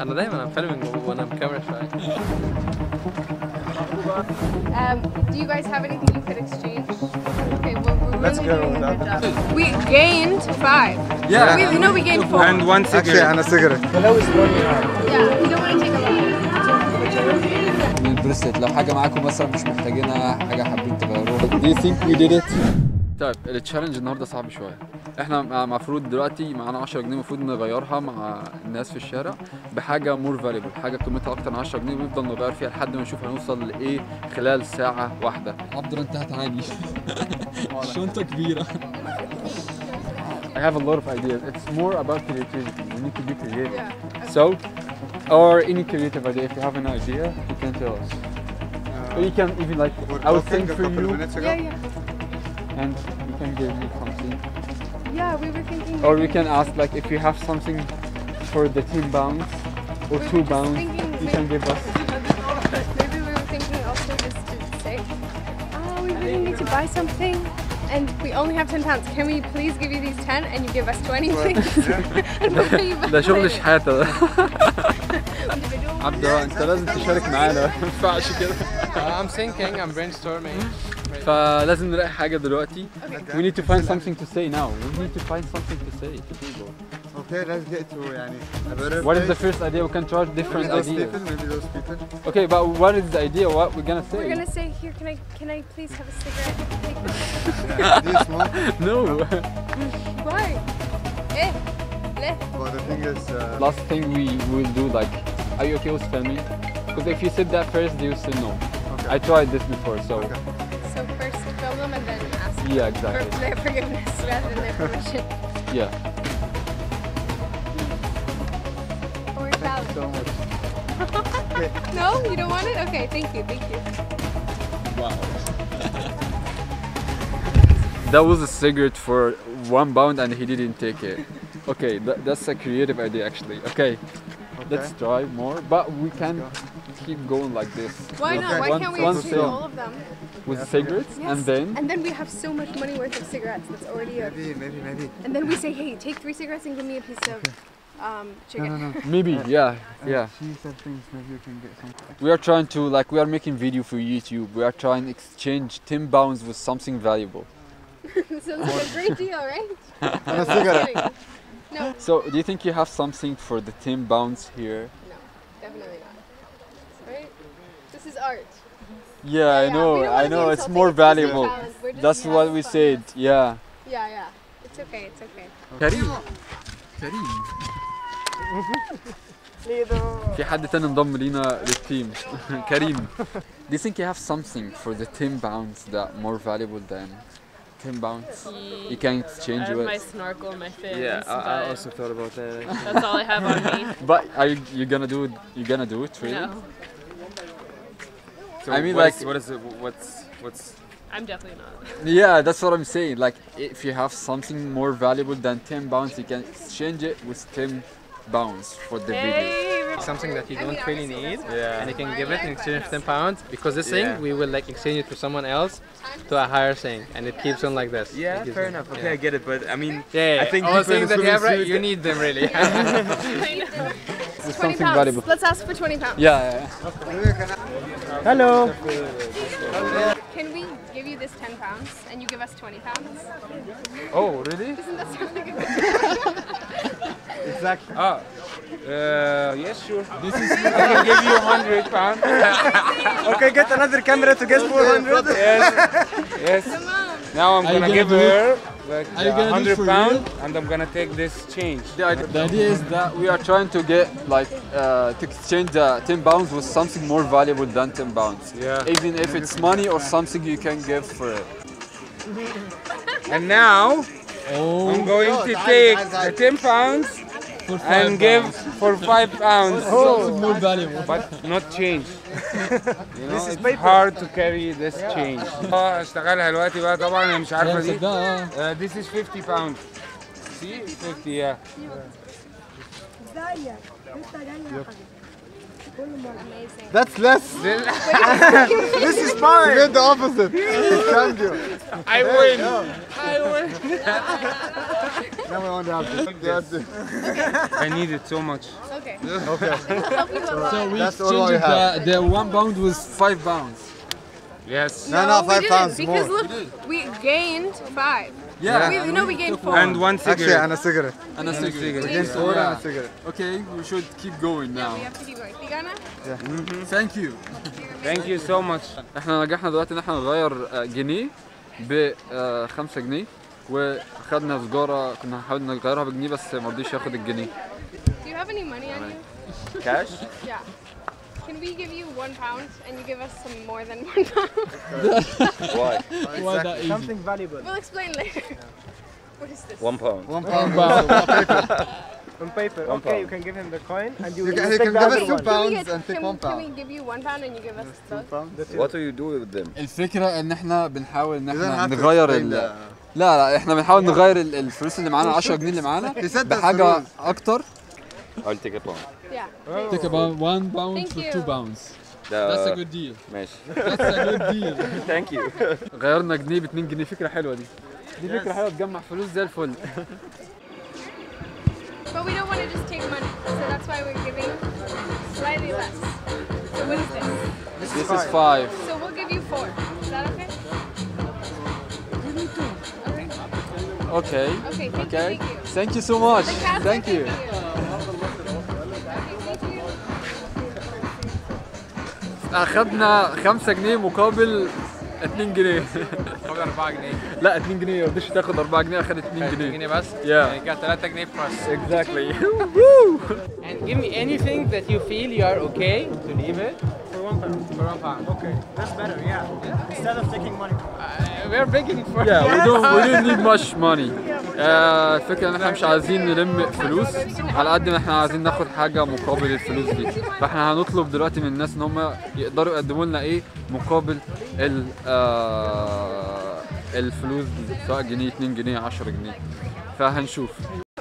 أنا دايما I'm filming when I'm camera shy. Do you guys have anything you could exchange? Okay, well, we're Let's really go doing a with good job. We gained 5. Yeah. We gained 4. And one cigarette. And a cigarette. The lowest one you have. Yeah, we don't want to take a lot. من البريسلت لو حاجه معاكم مثلا مش محتاجينها حاجه حابين تغيروها. Do you think we did it؟ طيب التشالنج النهارده صعب شويه. احنا المفروض دلوقتي معانا 10 جنيه المفروض نغيرها مع الناس في الشارع بحاجه مور فاليبل، حاجه قيمتها اكتر من 10 جنيه ونفضل نغير فيها لحد ما نشوف هنوصل لايه خلال ساعه واحده. عبد الله انت هتعاني. شنطه كبيره. I have a lot of ideas. It's more about creativity. We need to be creative. Yeah. So, or any creative idea, if you have an idea, you can tell us. Or you can even like, I will think for you, Yeah. and you can give me something. Yeah, we were thinking. Or we can ask like if you have something for the 10 pounds or We 2 were just pounds, thinking you can give us. Maybe we were thinking also just to say, oh, we really need to buy something. And we only have 10 pounds. Can we please give you these 10 and you give us 20, please? And we'll pay you back ده شغل later. شحاتة ده. Individual. عبد الله انت لازم تشارك معانا، ما ينفعش كده. I'm thinking, I'm brainstorming. فلازم نلاقي حاجة دلوقتي. Okay. We need to find something to say now. We need to find something to say to people. Okay, let's get to يعني a better What is the place. first idea? We can try different Maybe those ideas. people, maybe those people. Okay, but what is the idea? What we're gonna say? We're gonna say, here, can I please have a cigarette? Take this. Do you smoke? No. Why? Eh? Leh. But the thing is, Last thing we will do, like, are you okay with filming? Because if you said that first, they will say no. okay. I tried this before, so Okay. So first film them and then ask yeah, exactly. for their forgiveness rather than their permission. Yeah. Or challenge. So much. No? You don't want it? Okay, thank you, thank you. That was a cigarette for £1 and he didn't take it. Okay, that's a creative idea actually. Okay, let's try more, but we can keep going like this. Why not? Why One- can't we one exchange film all of them? with cigarettes Yes. and then we have so much money worth of cigarettes that's already a, Maybe. and then we say, hey, take 3 cigarettes and give me a piece of chicken. maybe yeah. She said things, maybe you can get something. We are trying to like we are making video for YouTube. We are trying to exchange £10 with something valuable. Sounds like a great deal, right? And a cigarette. No, So do you think you have something for the £10 here? no, definitely not. Right? This is art. Yeah, I we know. don't wanna I be know. It's insulting, more it's just a valuable. challenge. We're just That's having what we fun. said. Yeah. Yeah. It's okay, it's okay. كريم. في حد تاني انضم لينا للتيم. كريم. Do you think you have something for the £10 that more valuable than £10? You can exchange I have my with. snorkel and my fins. Yeah, I but also thought about that. that's all I have on me. But are you gonna do it? You gonna do it really? No, So I mean, what like- is, what is it? What's I'm definitely not. Yeah, that's what I'm saying. Like, if you have something more valuable than £10, you can exchange it with £10 for the video. something that you I mean, don't really honestly, need, that's and you can give it in exchange for Yeah. £10 because this thing we will like exchange it for someone else to a higher thing, and it keeps on like this. It Yeah, gives fair you- enough. Okay, I get it, but I mean, Yeah, I think all the people in things the that you have, swimming right? suit- You need them really. This is 20 something pounds. valuable. Let's ask for 20 pounds. Yeah. Hello. Can we give you this 10 pounds and you give us 20 pounds? Oh, really? Doesn't that sound like a good deal? Exactly. yes, sure. This is. I can give you £100. Okay, get another camera to get 400. Yes. Come on. Now I'm Are you gonna gonna give do her like Are you gonna do it for £100, and I'm gonna take this change. The idea is that we are trying to get like to exchange the £10 with something more valuable than £10. Yeah. Even if it's money or something you can give for it. And now Oh. I'm going to take the £10 For and give for £5, something more valuable. but not change. You know, it's hard to carry this change. اشتغلها دلوقتي بقى طبعا انا مش عارفه دي. This is £50. See, 50, yeah. Amazing. That's less. This is fine. You did the opposite. Thank you. I win. I win. Now we want to have this. I need it so much. Okay. Okay. I'll help you a lot. So we That's all I exchanged the 1 pound with 5 pounds. Yes. No, no, we 5 didn't, pounds because more. look, we gained 5. Yeah. We gained 4. And one Actually, cigarette. and a cigarette. And a cigarette. Again, 4 and a cigarette. Okay, we should keep going Yeah, now. we have to keep going. Tigana? Thank you. Thank you so much. احنا نجحنا دلوقتي ان احنا نغير جنيه ب 5 جنيه وخدنا سجاره كنا هنحاول نغيرها بجنيه بس ما رضيش ياخد الجنيه. Do you have any money on you? كاش؟ Yeah. Can we give you 1 pound and you give us some more than 1 pound? Why? Why that easy? Something valuable. We'll explain later. What is this? 1 pound. 1 pound. On paper. One Okay, pound. you can give him the coin and you He will can take the give other us 2 one. pounds and take 1 Can we pound. give you 1 pound and you give us 2 both? pounds. What do you do with them? الفكرة ان احنا بنحاول ان You don't احنا have to نغير explain ال the- لا احنا بنحاول نغير الفلوس اللي معانا 10 جنيه اللي معانا He said that's بحاجة the rules. اكتر. I'll take a pound. Yeah. Take about 1 pound Thank for you. 2 pounds. That's a good deal. ماشي. That's a good deal. Thank you. غيرنا جنيه ب 2 جنيه فكرة حلوة دي. دي فكرة حلوة تجمع فلوس زي الفل. But we don't want to just take money, so that's why we're giving slightly less. So what is this? This is 5. So we'll give you 4. Is that okay? Okay. Okay. Okay, thank Okay. you, thank you. Thank you so much. The cat Thank you. Okay, thank you. أخدنا 5 جنيه مقابل 2 جنيه. مقابل 4 جنيه. لا 2 جنيه ما رضيش تاخد 4 جنيه أخد 2 2 جنيه. جنيه بس. Yeah. يعني كده 3 جنيه plus. Exactly. And give me anything that you feel you are okay to leave it For 1 pound. for 1 pound. Okay, that's better, yeah. Instead of taking money. We are begging for Yeah, we don't need much money. الفكرة ان احنا مش عايزين نلم فلوس على قد ما احنا عايزين ناخد حاجة مقابل الفلوس دي. فاحنا هنطلب دلوقتي من الناس ان هم يقدروا يقدموا لنا ايه مقابل الفلوس دي سواء جنيه 2 جنيه 10 جنيه. فهنشوف.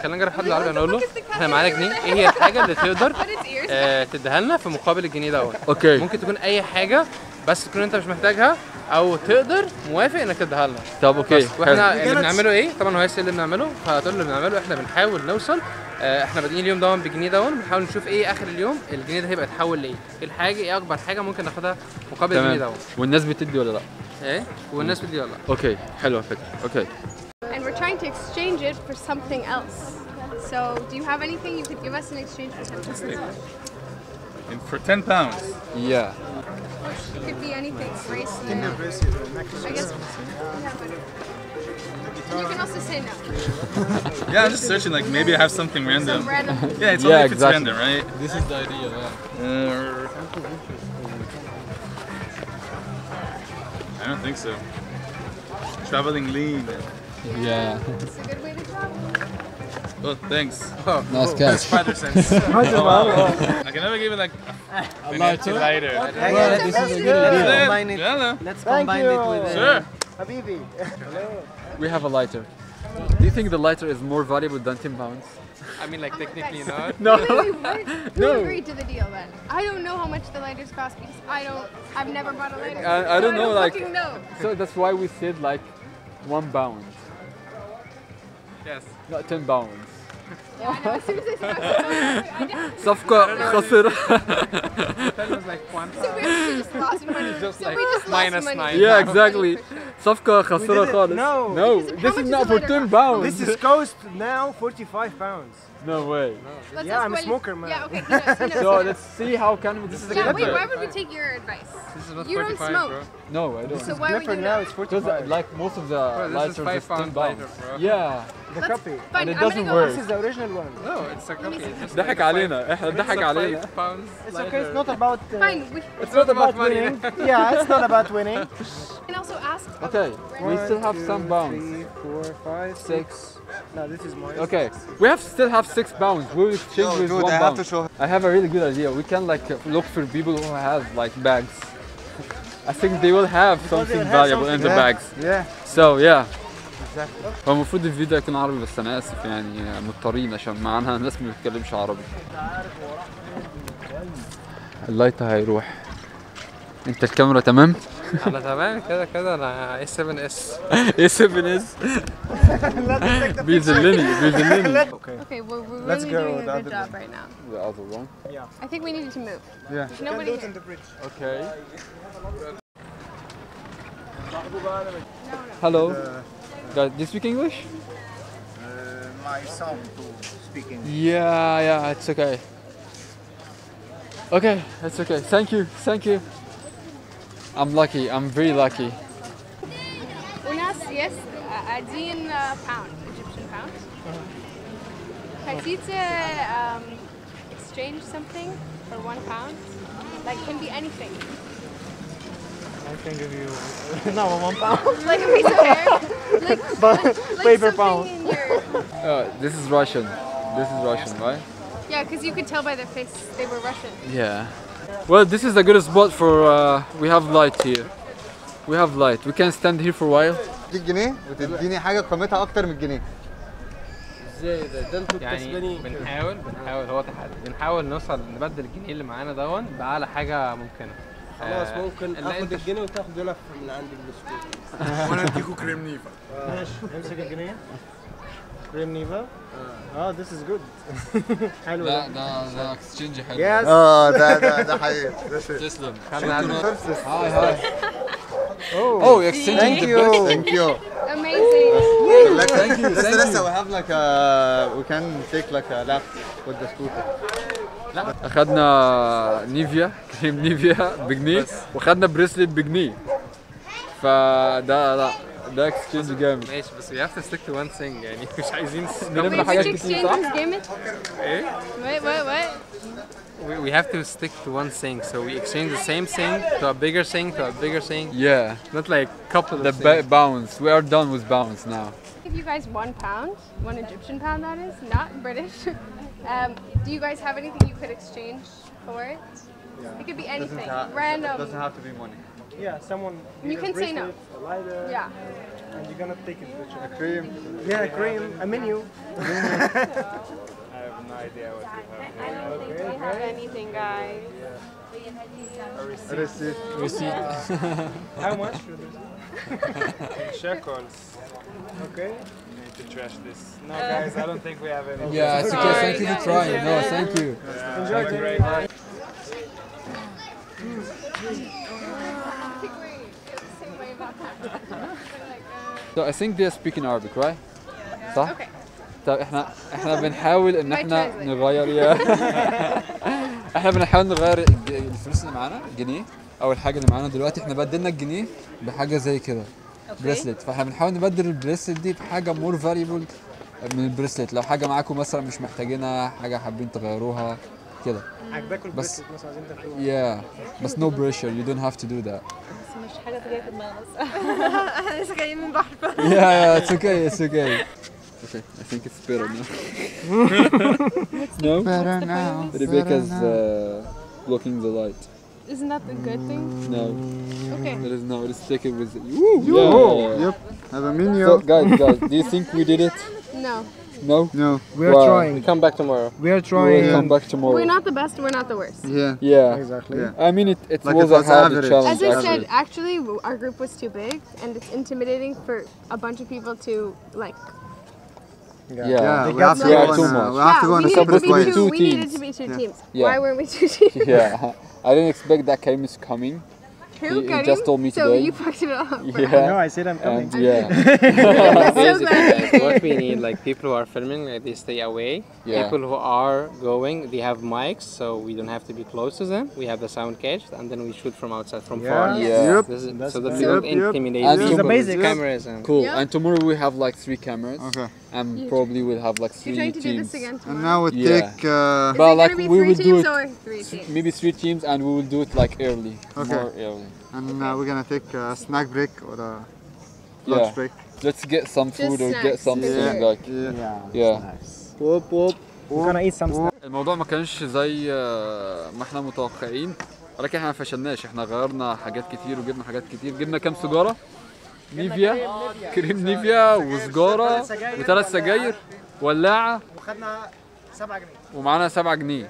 خلينا نجرب حد العربي نقول له احنا معانا جنيه ايه هي الحاجة اللي تقدر But it's ears. تديها لنا في مقابل الجنيه دوت. اوكي. ممكن تكون اي حاجة بس تكون انت مش محتاجها او تقدر موافق انك تديها لنا. طب اوكي. واحنا اللي بنعمله ايه؟ طبعا هو هيسأل اللي بنعمله فهتقول له اللي بنعمله احنا بنحاول نوصل احنا بادئين اليوم ده بجنيه ده بنحاول نشوف ايه اخر اليوم الجنيه ده هيبقى يتحول لايه؟ ايه الحاجه ايه اكبر حاجه ممكن ناخدها مقابل الجنيه ده؟ والناس بتدي ولا لا؟ ايه؟ والناس بتدي ولا لا؟ اوكي حلوه الفكره. اوكي. And we're trying to exchange it for something else. So, do you have anything you could give us in exchange for something? And for 10 pounds. Yeah. It could be anything. Bracelet. I guess. Yeah, but you can also say no. Yeah, I'm just searching like maybe I have something random. Some random. Yeah, it's Yeah, only if it's exactly. random, right? This is the idea, yeah. I don't think so. Traveling lean. Yeah. It's a good way to travel. Oh, thanks. Nice catch. Spider sense. I can never give it like A lighter? lighter. Well, this is a good idea. Combine it. Yeah, no. Let's combine it with Sure. Habibi. We have a lighter. Do you think the lighter is more valuable than 10 pounds? I mean like technically not. No. Who agreed to the deal then? I don't know how much the lighters cost because I've never bought a lighter. I don't So know, like- fucking know. So that's why we said like 1 pound, Yes. not 10 pounds. Yeah, I know. As soon as I said I definitely صفقة خسرة. That was like 1 so we actually just lost money. Just so like we just minus lost money. 9. Yeah, exactly. صفقة خسرة did it. خالص. No. No, Because this how is much not is for the 10 lighter pounds. This is cost now 45 pounds. No way. Let's Yeah, ask I'm a Wally- smoker, man. Yeah, okay, he knows. He knows. So let's see how can we. This is Yeah, wait, why would we take your advice? This is not You don't 45, smoke. bro. No, I don't. So why would Different you now, know? it's Because 45. like most of the Bro, this is lighters 5 is 10 pound pounds. lighter, bro. Yeah. The Let's- copy. Fine, And it I'm gonna doesn't go work. This is the original one. No, it's a copy. It's just ضحك like علينا. احنا ضحك علينا. 5 pounds. It's okay, it's not about... Fine, we It's not about money. winning. Yeah, it's not about winning. can also ask. Okay, we still have some pounds. 3, 4, 5, 6. No, this is mine. Okay, we still have 6 pounds. We will exchange with Dude, 1 I have pound. to show. I have a really good idea. We can like look for people who have like bags. I think they will have something will have valuable in the something, bags. Yeah. So yeah. هو المفروض الفيديو يكون عربي بس انا اسف يعني مضطرين عشان معانا ناس ما بتتكلمش عربي. اللايت هيروح. انت الكاميرا تمام؟ انا تمام كده كده انا A7S. A7S. بيذلني بيذلني. Okay, well, we're Let's really go doing a the good other job right now. The other one. I think we needed to move. Yeah. There's nobody Do it here. in the bridge. Okay. Hello. Guys, do you speak English? My son to speaking. Yeah, it's okay. Okay, it's okay. Thank you, thank you. I'm lucky. I'm very lucky. Unas, yes, Adin pound, Egyptian pound. Petite exchange something for £1. Like, can be anything. I can give you no £1. Like a piece of hair. Like, Paper something pound. in your... This is Russian. This is Russian, right? Yeah, because you could tell by their face they were Russian. Yeah. Well, this is a good spot for. We have light here. We have light. We can stand here for a while. تديك جنيه وتديني حاجه قيمتها اكتر من الجنيه. يعني بنحاول هو تحدي، بنحاول نوصل نبدل الجنيه اللي معانا دون باعلى حاجه ممكنه. خلاص ممكن اخد الجنيه وتاخد لف من عندي بالسكوت. وانا اديكوا كريم نيفا. ماشي امسك الجنيه. كريم نيفا. this is good. حلو ده اكسشينج حلو. Yes. ده حقيقي. تسلم. هاي. Oh, exchange. Thank you. Thank you. Amazing. Thank you. لسه we have like we can take like a lap with the scooter. اخدنا نيفيا كريم نيفيا بجنيه واخدنا بريسلت بجنيه. فده ده اكسشينج جامد. ماشي بس we have to stick to one thing يعني مش عايزين نلم Wait, حاجات which كتير exchange صح؟ is gaming? ايه؟ What? We have to stick to one thing, so we exchange the same thing to a bigger thing to a bigger thing. Yeah. Not like couple The of things. bounce. We are done with bounce now. Give you guys £1, one Egyptian pound that is, not British. Do you guys have anything you could exchange for it? It could be anything, random. Doesn't have to be money. Yeah, someone. You can say no. A lighter. Yeah. And you're gonna take it with you. A cream. Yeah, cream. A menu. I have no idea what you have. I don't think we have anything, guys. Receipt. How much? Shekels. Okay. Need to trash this. No, guys, I don't think we have any. Yeah, it's okay. Thank you for trying. No, thank you. Enjoy Have a it. great night. So I think they're speaking Arabic, right? صح؟ Okay. طب احنا بنحاول ان My احنا translate. نغير احنا بنحاول نغير الفلوس اللي معانا جنيه. اول حاجه اللي معانا دلوقتي احنا بدلنا الجنيه بحاجه زي كده بريسلت، فاحنا بنحاول نبدل البريسلت دي بحاجه مور فاليبل من البريسلت. لو حاجه معاكم مثلا مش محتاجينها، حاجه حابين تغيروها كده. عجباكوا بس البريسلت مثلا عايزين تاكلوها. بس no pressure, you don't have to do that. مش حاجة جاية في دماغي بس. لسه جايين من بحر. Yeah, it's okay. Okay, I think it's better now. No? Better now. Rebecca's blocking the light. Isn't that the good thing? No, Okay. it is no. Let's take it with. Woo! Yep. Have a menu. So, guys, do you think we did it? No. No. No. We are Wow. trying. Come back tomorrow. We are We'll trying. come back tomorrow. We're not the best, we're not the worst. Yeah. Yeah. Exactly. Yeah. I mean, it Like was it a was hard average. challenge. As I actually. said, actually, our group was too big, and it's intimidating for a bunch of people to, like... Yeah. Yeah. They We got have to yeah, go too on. much. We have to go on a we separate needed to be way. two we needed teams. to be two Yeah. teams. Yeah. Why weren't we two teams? Yeah. I didn't expect that Karim is coming. Who, He Karim? just told me So today. you fucked it up. Yeah. No, I said I'm coming. And yeah. I'm so glad that you What came. we need, like people who are filming, like they stay away. Yeah. People who are going, they have mics, so we don't have to be close to them. We have the sound cage, and then we shoot from outside, from far. Yeah. Yep. This is, That's so that nice. we don't Yep, yep. intimidate And people the with basics. cameras and. Cool. Yeah. And tomorrow we have like 3 cameras. Okay. And probably we'll have like 3 You're trying to do teams. this again And tomorrow. now we Yeah. take. Is But it like gonna be we 3 will do teams it or 3 teams? maybe 3 teams, and we will do it like early. Okay. More early. And we're gonna take a snack break or a lunch Yeah. break. Let's get some food or get snacks, something dessert. like yeah. Whoop whoop. We're gonna eat some stuff. الموضوع ما كانش زي ما احنا متوقعين، ولكن احنا ما فشلناش. احنا غيرنا حاجات كتير وجبنا حاجات كتير. جبنا كام سيجاره؟ نيفيا، كريم نيفيا وسجاره و3 سجاير، ولاعه، وخدنا 7 جنيه. ومعانا 7 جنيه.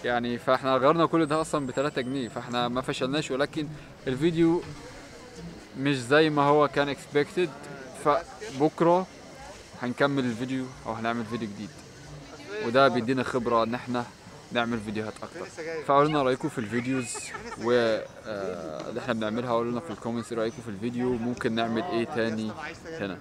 يعني فاحنا غيرنا كل ده اصلا ب3 جنيه، فاحنا ما فشلناش، ولكن الفيديو مش زي ما هو كان expected. فبكره هنكمل الفيديو او هنعمل فيديو جديد، وده بيدينا خبره ان احنا نعمل فيديوهات اكتر. فقولوا لنا رايكم في الفيديوز اللي احنا بنعملها، قولوا لنا في الكومنتس رايكم في الفيديو، ممكن نعمل ايه تاني هنا.